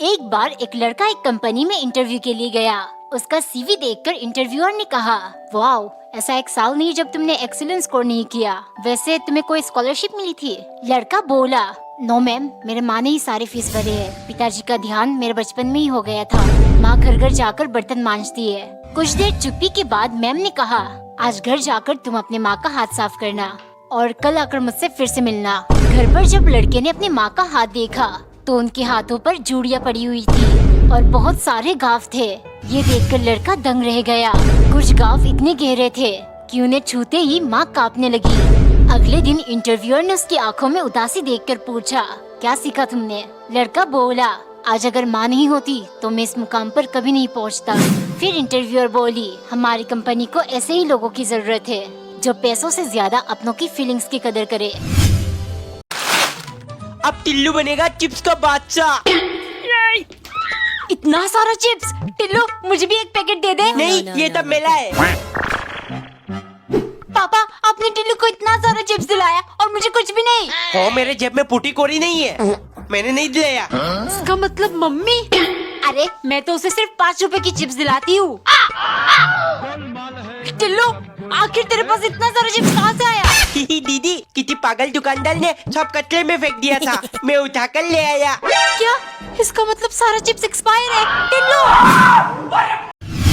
एक बार एक लड़का एक कंपनी में इंटरव्यू के लिए गया। उसका सीवी देखकर इंटरव्यूअर ने कहा, वाओ, ऐसा एक साल नहीं जब तुमने एक्सीलेंट स्कोर नहीं किया। वैसे तुम्हें कोई स्कॉलरशिप मिली थी? लड़का बोला, नो मैम, मेरे माँ ने ही सारी फीस भरी है। पिताजी का ध्यान मेरे बचपन में ही हो गया था। माँ घर घर जाकर बर्तन मांजती है। कुछ देर चुप्पी के बाद मैम ने कहा, आज घर जाकर तुम अपने माँ का हाथ साफ करना और कल आकर मुझसे फिर से मिलना। घर पर जब लड़के ने अपनी माँ का हाथ देखा तो उनके हाथों पर जूड़ियाँ पड़ी हुई थी और बहुत सारे घाव थे। ये देखकर लड़का दंग रह गया। कुछ घाव इतने गहरे थे कि उन्हें छूते ही माँ कांपने लगी। अगले दिन इंटरव्यूअर ने उसकी आंखों में उदासी देखकर पूछा, क्या सीखा तुमने? लड़का बोला, आज अगर माँ नहीं होती तो मैं इस मुकाम पर कभी नहीं पहुँचता। फिर इंटरव्यूअर बोली, हमारी कंपनी को ऐसे ही लोगों की जरूरत है जो पैसों से ज्यादा अपनों की फीलिंग्स की कदर करे। अब टिल्लू बनेगा चिप्स का बादशाह। इतना सारा चिप्स! टिल्लू, मुझे भी एक पैकेट दे दे। नहीं, ये तब मेला है। पापा, आपने टिल्लू को इतना सारा चिप्स दिलाया और मुझे कुछ भी नहीं। हो, मेरे जेब में फूटी कोरी नहीं है, मैंने नहीं दिलाया। इसका मतलब मम्मी? अरे, मैं तो उसे सिर्फ 5 रुपए की चिप्स दिलाती हूँ। टिल्लू, आखिर तेरे पास इतना सारा चिप्स कहाँ से आया? दीदी, किसी पागल दुकानदार ने सब कचरे में फेंक दिया था, मैं उठाकर ले आया। क्या? इसका मतलब सारा चिप्स एक्सपायर है। टिल्लू!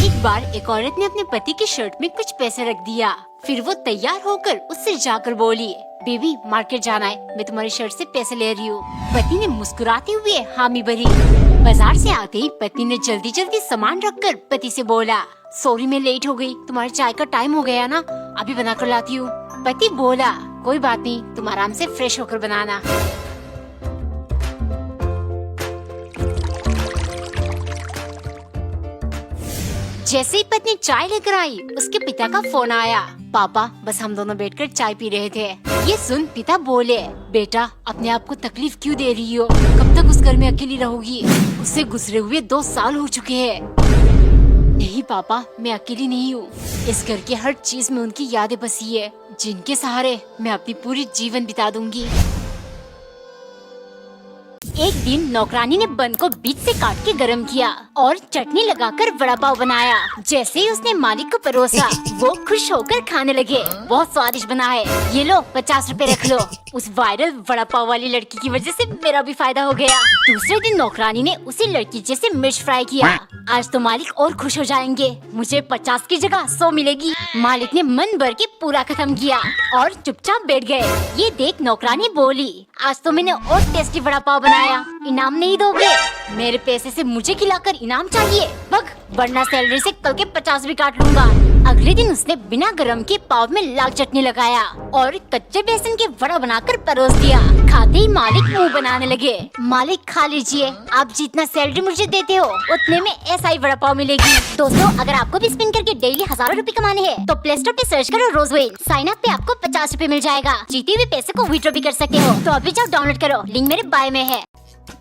एक बार एक औरत ने अपने पति की शर्ट में कुछ पैसे रख दिया। फिर वो तैयार होकर उससे जाकर बोली, बेबी, मार्केट जाना है, मैं तुम्हारी शर्ट से पैसे ले रही हूँ। पति ने मुस्कुराते हुए हामी भरी। बाजार से आते ही पत्नी ने जल्दी जल्दी सामान रखकर पति से बोला, सॉरी मैं लेट हो गई, तुम्हारे चाय का टाइम हो गया ना, अभी बना कर लाती हूँ। पति बोला, कोई बात नहीं, तुम आराम से फ्रेश होकर बनाना। जैसे ही पत्नी चाय लेकर आई, उसके पिता का फोन आया। पापा, बस हम दोनों बैठकर चाय पी रहे थे। ये सुन पिता बोले, बेटा, अपने आप को तकलीफ क्यों दे रही हो? कब तक उस घर में अकेली रहोगी? उससे गुजरे हुए 2 साल हो चुके हैं। नहीं पापा, मैं अकेली नहीं हूँ। इस घर के हर चीज में उनकी यादें बसी है, जिनके सहारे मैं अपनी पूरी जीवन बिता दूंगी। एक दिन नौकरानी ने बन को बीच से काट के गरम किया और चटनी लगाकर वड़ा पाव बनाया। जैसे ही उसने मालिक को परोसा, वो खुश होकर खाने लगे। बहुत स्वादिष्ट बना है, ये लो 50 रुपए रख लो। उस वायरल वड़ा पाव वाली लड़की की वजह से मेरा भी फायदा हो गया। दूसरे दिन नौकरानी ने उसी लड़की जैसे मिर्च फ्राई किया। आज तो मालिक और खुश हो जाएंगे, मुझे 50 की जगह 100 मिलेगी। मालिक ने मन भर के पूरा खत्म किया और चुपचाप बैठ गए। ये देख नौकरानी बोली, आज तो मैंने और टेस्टी वड़ा पाव बनाया, इनाम नहीं दोगे? मेरे पैसे से मुझे खिलाकर इनाम चाहिए? भग, वरना सैलरी से कल के 50 भी काट लूंगा। अगले दिन उसने बिना गरम के पाव में लाल चटनी लगाया और कच्चे बेसन के वड़ा बनाकर परोस दिया। खाते ही मालिक मुंह बनाने लगे। मालिक, खा लीजिए, आप जितना सैलरी मुझे देते हो उतने में ऐसा ही वड़ा पाव मिलेगी। दोस्तों, अगर आपको भी स्पिन करके डेली हजारों रुपए कमाने हैं तो प्ले स्टोर पे सर्च करो रोजवेल। साइन अप पे आपको 50 रुपए मिल जाएगा। जीते हुए पैसे को विड्रॉ भी कर सकते हो, तो अभी जाओ डाउनलोड करो, लिंक मेरे बायो में है।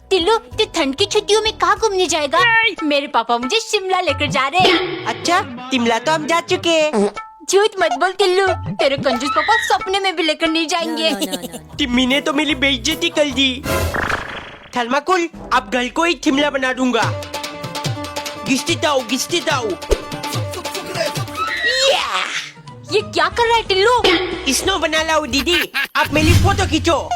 टिल्लू, तू ठंड की छुट्टियों में कहाँ घूमने जाएगा? मेरे पापा मुझे शिमला लेकर जा रहे हैं। अच्छा, शिमला तो हम जा चुके हैं। झूठ मत बोल टिल्लू, तेरे कंजूस पापा सपने में भी लेकर नहीं जाएंगे। टिम्मी ने तो मेरी बेइज्जती कर दी। थर्माकोल, अब घर को ही शिमला बना दूंगा। घिसती जाओ। ये क्या कर रहा है टिल्लू? स्नो बना लाओ दीदी, आप मेरी फोटो खींचो।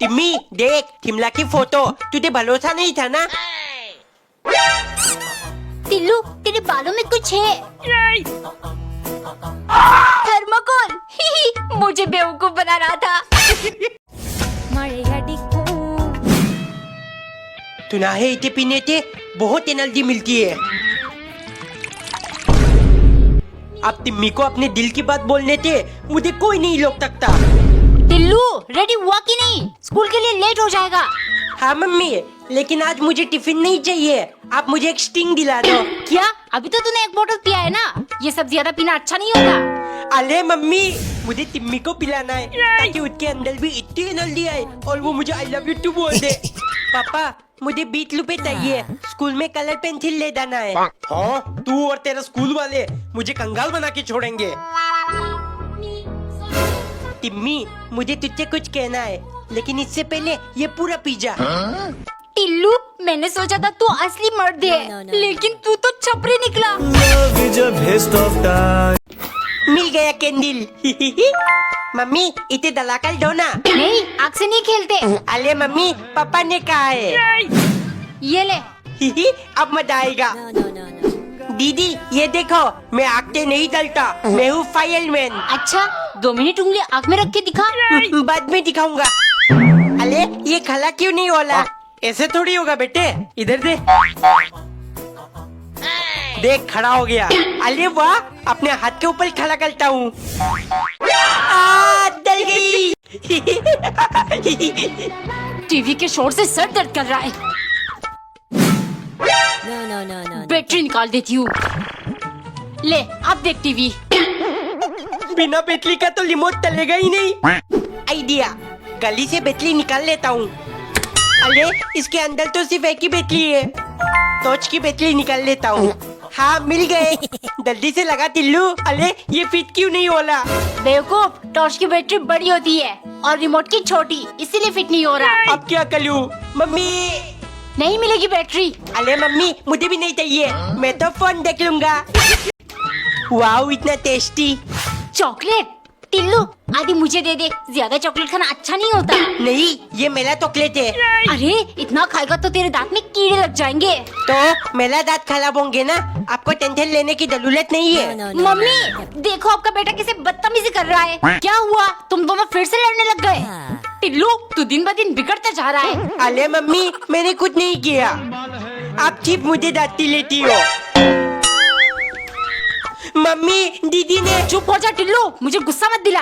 टिम्मी, देख शिमला की फोटो, तुझे भरोसा नहीं था ना? टिल्लू, तेरे बालों में कुछ है। थर्माकोल, मुझे बेवकूफ बना रहा था। तुनाहे इसे पीने से बहुत एनर्जी मिलती है। अब टिम्मी को अपने दिल की बात बोलने से मुझे कोई नहीं रोक सकता। टिल्लू, रेडी हुआ कि नहीं? स्कूल के लिए लेट हो जाएगा। हाँ मम्मी, लेकिन आज मुझे टिफिन नहीं चाहिए, आप मुझे एक स्टिंग दिला दो। क्या? अभी तो तूने 1 बोतल पिया है ना, ये सब ज्यादा पीना अच्छा नहीं होगा। अरे मम्मी, मुझे टिम्मी को पिलाना है ताकि उसके अंदर भी इतनी एनर्जी आए और वो मुझे आई लव यू टू बोल दे। पापा, मुझे 20 रुपए चाहिए, स्कूल में कलर पेंसिल ले जाना है। हाँ, तू और तेरा स्कूल वाले मुझे कंगाल बना के छोड़ेंगे। टिम्मी, मुझे तुझसे कुछ कहना है, लेकिन इससे पहले ये पूरा पिज्जा। टिल्लू, मैंने सोचा था तू असली मर्द है, लेकिन तू तो छपरी निकला। Love is a waste of time. मिल गया कैंडल। मम्मी इसे दलाकर दो ना। नहीं, आग से नहीं खेलते। अरे मम्मी पापा ने कहा है। ये ले। अब मजा आएगा। दीदी ये देखो, मैं आग से नहीं जलता, मैं हूँ फायरमैन। अच्छा, 2 मिनट उंगली आग में रख के दिखा। बाद में दिखाऊंगा। अरे ये खला क्यों नहीं होला? ऐसे थोड़ी होगा बेटे, इधर दे। देख खड़ा हो गया। अरे वाह, अपने हाथ के ऊपर खड़ा करता हूँ। डल गई। टीवी के शोर से सर दर्द कर रहा है। बैटरी निकाल देती हूँ। ले, अब देख टीवी। बिना बैटरी का तो रिमोट चलेगा ही नहीं। आइडिया, गली से बैटरी निकाल लेता हूँ। अरे इसके अंदर तो सिर्फ एक ही बैटरी है। टॉर्च की बैटरी निकाल लेता हूँ। हाँ मिल गए। जल्दी से लगा टिल्लू। अरे ये फिट क्यों नहीं होला? बेवकूफ, टॉर्च की बैटरी बड़ी होती है और रिमोट की छोटी, इसीलिए फिट नहीं हो रहा। अब क्या करूँ? मम्मी नहीं मिलेगी बैटरी। अरे मम्मी मुझे भी नहीं चाहिए, मैं तो फोन देख लूंगा। वाह इतना टेस्टी। चॉकलेट। टिल्लू, आधी मुझे दे दे, ज्यादा चॉकलेट खाना अच्छा नहीं होता। नहीं ये मेरा चॉकलेट है। अरे इतना खाएगा तो तेरे दांत में कीड़े लग जाएंगे। तो मेरा दांत खराब होंगे ना, आपको टेंशन लेने की जरूरत नहीं है। मम्मी देखो आपका बेटा कैसे बदतमीजी कर रहा है। क्या हुआ, तुम दोनों फिर से लड़ने लग गए? टिल्लू, तू दिन ब दिन बिगड़ता जा रहा है। अरे मम्मी मैंने कुछ नहीं किया, आप सिर्फ मुझे डांटती लेती हो। मम्मी दीदी ने। चुप हो जा टिल्लू, मुझे गुस्सा मत दिला।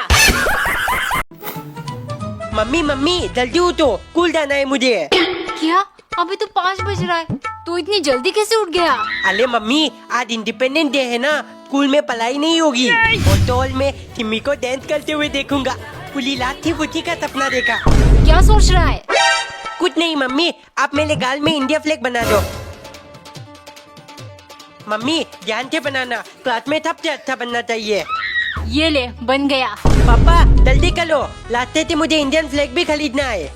मम्मी मम्मी जल्दी उठो, स्कूल जाना है मुझे। क्या, अभी तो 5 बज रहा है, तू इतनी जल्दी कैसे उठ गया? अरे मम्मी आज इंडिपेंडेंस डे है ना, स्कूल में पढ़ाई नहीं होगी और तो में टिम्मी को डांस करते हुए देखूंगा। पूरी रात थी बुच्ची का सपना देखा। क्या सोच रहा है? कुछ नहीं मम्मी, आप मेरे गाल में इंडिया फ्लैग बना दो। मम्मी ध्यान से बनाना, क्लास में सबसे अच्छा बनना चाहिए। ये ले, बन गया। पापा जल्दी करो, लाते थे मुझे इंडियन फ्लैग भी खरीदना है।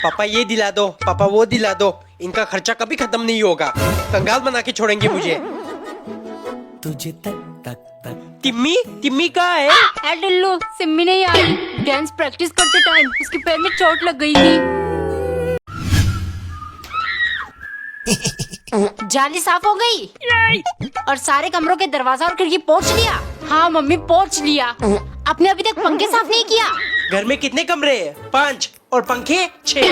पापा ये दिला दो, पापा वो दिला दो, इनका खर्चा कभी खत्म नहीं होगा, कंगाल बना के छोड़ेंगे मुझे। तुझे तक तक तक टिम्मी टिम्मी कहाँ है? है टिल्लू, सिम्मी नहीं आई। डांस प्रैक्टिस करते टाइम उसके पैर में चोट लग गई थी। जाली साफ हो गई और सारे कमरों के दरवाजा और खिड़की पोंछ लिया। हाँ मम्मी पोंछ लिया। आपने अभी तक पंखे साफ नहीं किया। घर में कितने कमरे हैं? 5 और पंखे 6।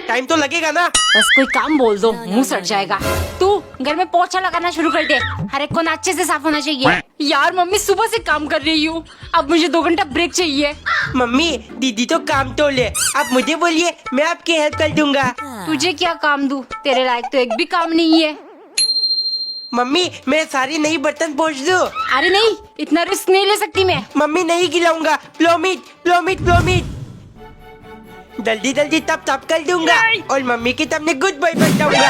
टाइम तो लगेगा ना। बस कोई काम बोल दो, मुंह सड़ जाएगा। तू घर में पोछा लगाना शुरू कर दे, हर एक कोना अच्छे से साफ होना चाहिए। यार मम्मी सुबह से काम कर रही हूँ, अब मुझे 2 घंटा ब्रेक चाहिए। मम्मी दीदी तो काम तो ले, आप मुझे बोलिए मैं आपकी हेल्प कर दूंगा। तुझे क्या काम दूं? तेरे लायक तो एक भी काम नहीं है। मम्मी मैं सारी नई बर्तन पोंछ दूं? अरे नहीं, इतना रिस्क नहीं ले सकती मैं। मम्मी नहीं गिलाऊंगा, प्रोमिस प्रोमिस प्रोमिस। जल्दी जल्दी तब तब कर दूंगा और मम्मी की तब मैं गुड बॉय बन जाऊंगा।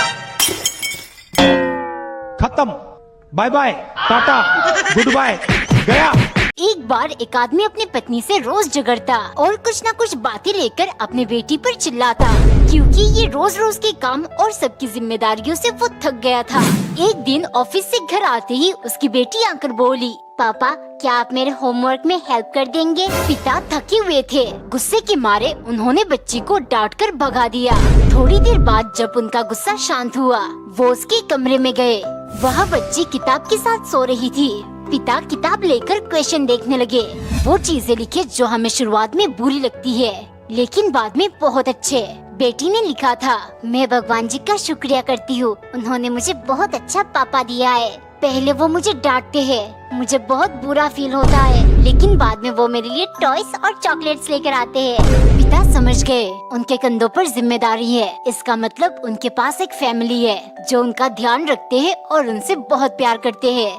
खत्म, बाय बाय, टाटा, गुड बाय, गया। एक बार एक आदमी अपनी पत्नी से रोज झगड़ता और कुछ न कुछ बातें लेकर अपने बेटी पर चिल्लाता, क्योंकि ये रोज रोज के काम और सबकी जिम्मेदारियों से वो थक गया था। एक दिन ऑफिस से घर आते ही उसकी बेटी आकर बोली, पापा क्या आप मेरे होमवर्क में हेल्प कर देंगे? पिता थके हुए थे, गुस्से के मारे उन्होंने बच्ची को डांटकर भगा दिया। थोड़ी देर बाद जब उनका गुस्सा शांत हुआ, वो उसके कमरे में गए। वह बच्ची किताब के साथ सो रही थी। पिता किताब लेकर क्वेश्चन देखने लगे। वो चीजें लिखे जो हमें शुरुआत में बुरी लगती है, लेकिन बाद में बहुत अच्छे। बेटी ने लिखा था, मैं भगवान जी का शुक्रिया करती हूँ, उन्होंने मुझे बहुत अच्छा पापा दिया है। पहले वो मुझे डांटते हैं, मुझे बहुत बुरा फील होता है, लेकिन बाद में वो मेरे लिए टॉयज और चॉकलेट्स लेकर आते हैं। पिता समझ गए उनके कंधों पर जिम्मेदारी है, इसका मतलब उनके पास एक फैमिली है जो उनका ध्यान रखते हैं और उनसे बहुत प्यार करते हैं।